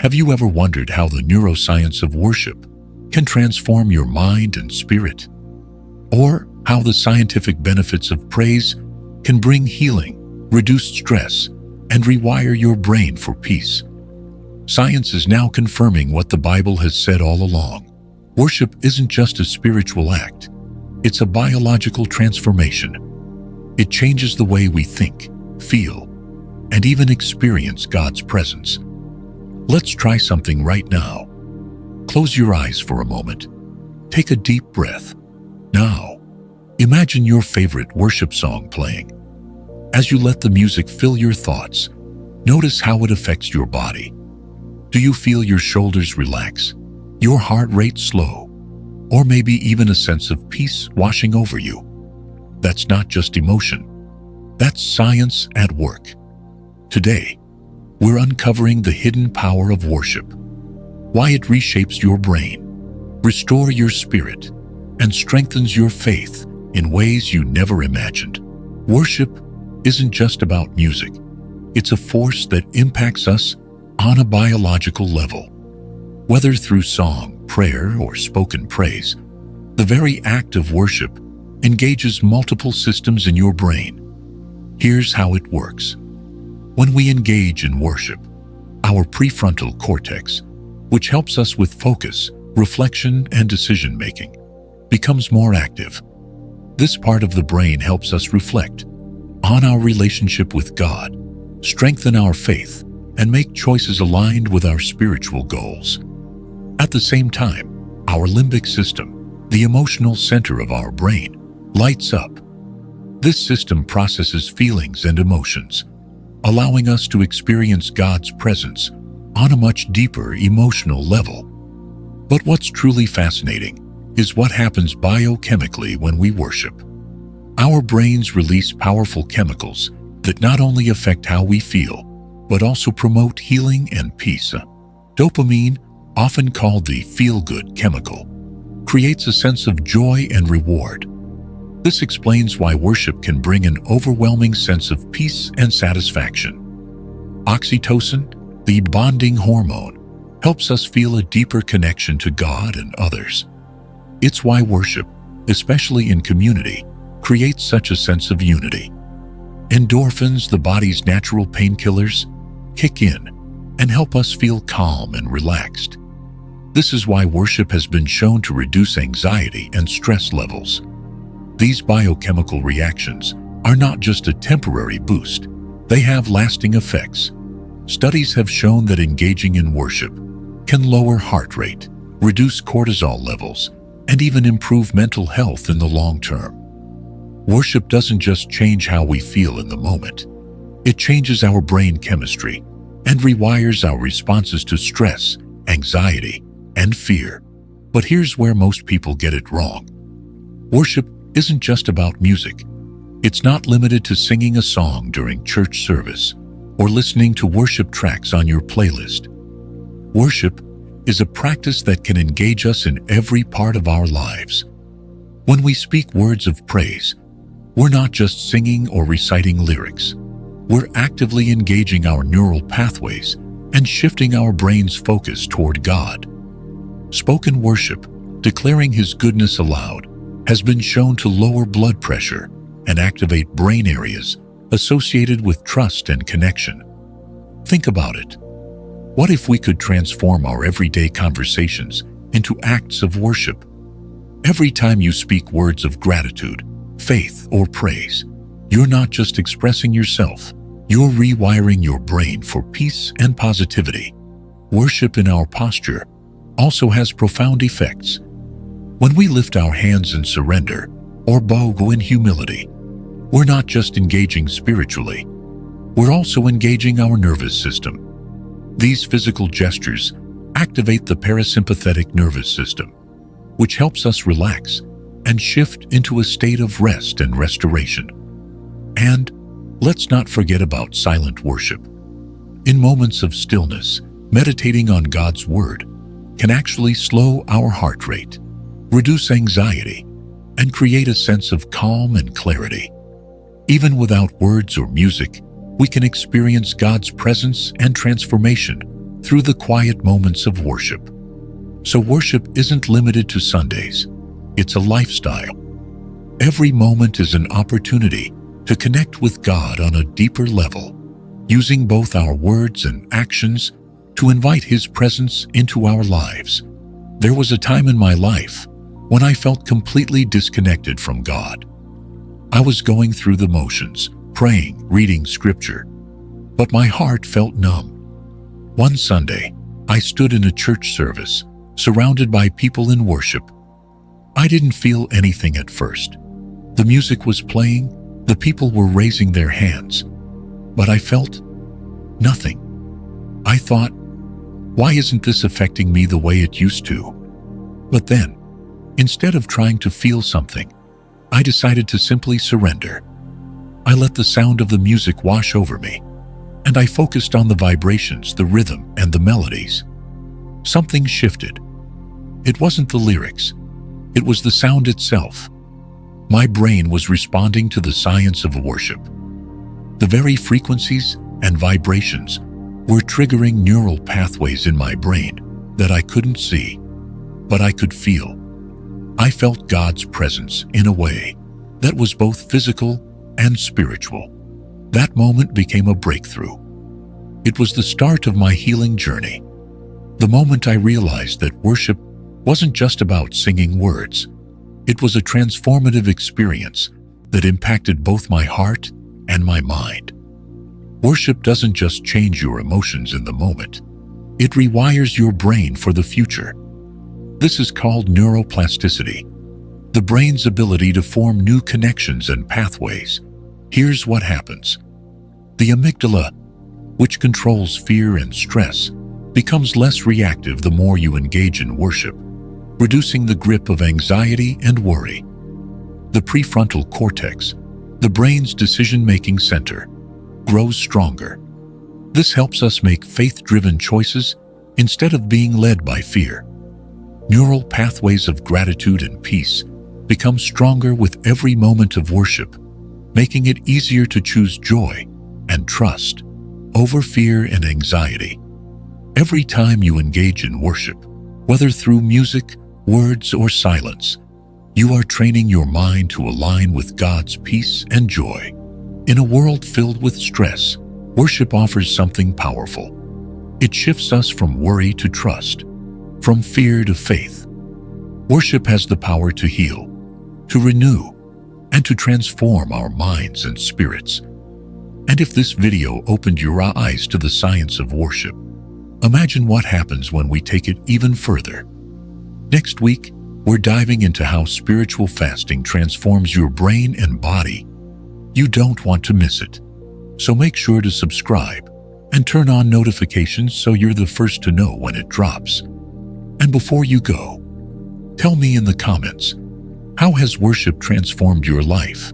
Have you ever wondered how the neuroscience of worship can transform your mind and spirit? Or how the scientific benefits of praise can bring healing, reduce stress, and rewire your brain for peace? Science is now confirming what the Bible has said all along. Worship isn't just a spiritual act, it's a biological transformation. It changes the way we think, feel, and even experience God's presence. Let's try something right now. Close your eyes for a moment. Take a deep breath. Now, imagine your favorite worship song playing. As you let the music fill your thoughts, notice how it affects your body. Do you feel your shoulders relax, your heart rate slow, or maybe even a sense of peace washing over you? That's not just emotion. That's science at work. Today, we're uncovering the hidden power of worship, why it reshapes your brain, restores your spirit, and strengthens your faith in ways you never imagined. Worship isn't just about music. It's a force that impacts us on a biological level. Whether through song, prayer, or spoken praise, the very act of worship engages multiple systems in your brain. Here's how it works. When we engage in worship, our prefrontal cortex, which helps us with focus, reflection, and decision-making, becomes more active. This part of the brain helps us reflect on our relationship with God, strengthen our faith, and make choices aligned with our spiritual goals. At the same time, our limbic system, the emotional center of our brain, lights up. This system processes feelings and emotions, allowing us to experience God's presence on a much deeper emotional level. But what's truly fascinating is what happens biochemically when we worship. Our brains release powerful chemicals that not only affect how we feel, but also promote healing and peace. Dopamine, often called the feel-good chemical, creates a sense of joy and reward. This explains why worship can bring an overwhelming sense of peace and satisfaction. Oxytocin, the bonding hormone, helps us feel a deeper connection to God and others. It's why worship, especially in community, creates such a sense of unity. Endorphins, the body's natural painkillers, kick in and help us feel calm and relaxed. This is why worship has been shown to reduce anxiety and stress levels. These biochemical reactions are not just a temporary boost, they have lasting effects. Studies have shown that engaging in worship can lower heart rate, reduce cortisol levels, and even improve mental health in the long term. Worship doesn't just change how we feel in the moment. It changes our brain chemistry and rewires our responses to stress, anxiety, and fear. But here's where most people get it wrong. Worship isn't just about music. It's not limited to singing a song during church service or listening to worship tracks on your playlist. Worship is a practice that can engage us in every part of our lives. When we speak words of praise, we're not just singing or reciting lyrics. We're actively engaging our neural pathways and shifting our brain's focus toward God. Spoken worship, declaring His goodness aloud, has been shown to lower blood pressure and activate brain areas associated with trust and connection. Think about it. What if we could transform our everyday conversations into acts of worship? Every time you speak words of gratitude, faith, or praise, you're not just expressing yourself, you're rewiring your brain for peace and positivity. Worship in our posture also has profound effects. When we lift our hands in surrender or bow in humility, we're not just engaging spiritually, we're also engaging our nervous system. These physical gestures activate the parasympathetic nervous system, which helps us relax and shift into a state of rest and restoration. And let's not forget about silent worship. In moments of stillness, meditating on God's Word can actually slow our heart rate, reduce anxiety, and create a sense of calm and clarity. Even without words or music, we can experience God's presence and transformation through the quiet moments of worship. So worship isn't limited to Sundays. It's a lifestyle. Every moment is an opportunity to connect with God on a deeper level, using both our words and actions to invite His presence into our lives. There was a time in my life when I felt completely disconnected from God. I was going through the motions, praying, reading scripture, but my heart felt numb. One Sunday, I stood in a church service, surrounded by people in worship. I didn't feel anything at first. The music was playing, the people were raising their hands, but I felt nothing. I thought, why isn't this affecting me the way it used to? But then, instead of trying to feel something, I decided to simply surrender. I let the sound of the music wash over me, and I focused on the vibrations, the rhythm, and the melodies. Something shifted. It wasn't the lyrics. It was the sound itself. My brain was responding to the science of worship. The very frequencies and vibrations were triggering neural pathways in my brain that I couldn't see, but I could feel. I felt God's presence in a way that was both physical and spiritual. That moment became a breakthrough. It was the start of my healing journey. The moment I realized that worship wasn't just about singing words. It was a transformative experience that impacted both my heart and my mind. Worship doesn't just change your emotions in the moment. It rewires your brain for the future. This is called neuroplasticity, the brain's ability to form new connections and pathways. Here's what happens. The amygdala, which controls fear and stress, becomes less reactive the more you engage in worship, reducing the grip of anxiety and worry. The prefrontal cortex, the brain's decision-making center, grows stronger. This helps us make faith-driven choices instead of being led by fear. Neural pathways of gratitude and peace become stronger with every moment of worship, making it easier to choose joy and trust over fear and anxiety. Every time you engage in worship, whether through music, words, or silence, you are training your mind to align with God's peace and joy. In a world filled with stress, worship offers something powerful. It shifts us from worry to trust, from fear to faith. Worship has the power to heal, to renew, and to transform our minds and spirits. And if this video opened your eyes to the science of worship, imagine what happens when we take it even further. Next week, we're diving into how spiritual fasting transforms your brain and body. You don't want to miss it. So make sure to subscribe and turn on notifications so you're the first to know when it drops. And before you go, tell me in the comments, how has worship transformed your life?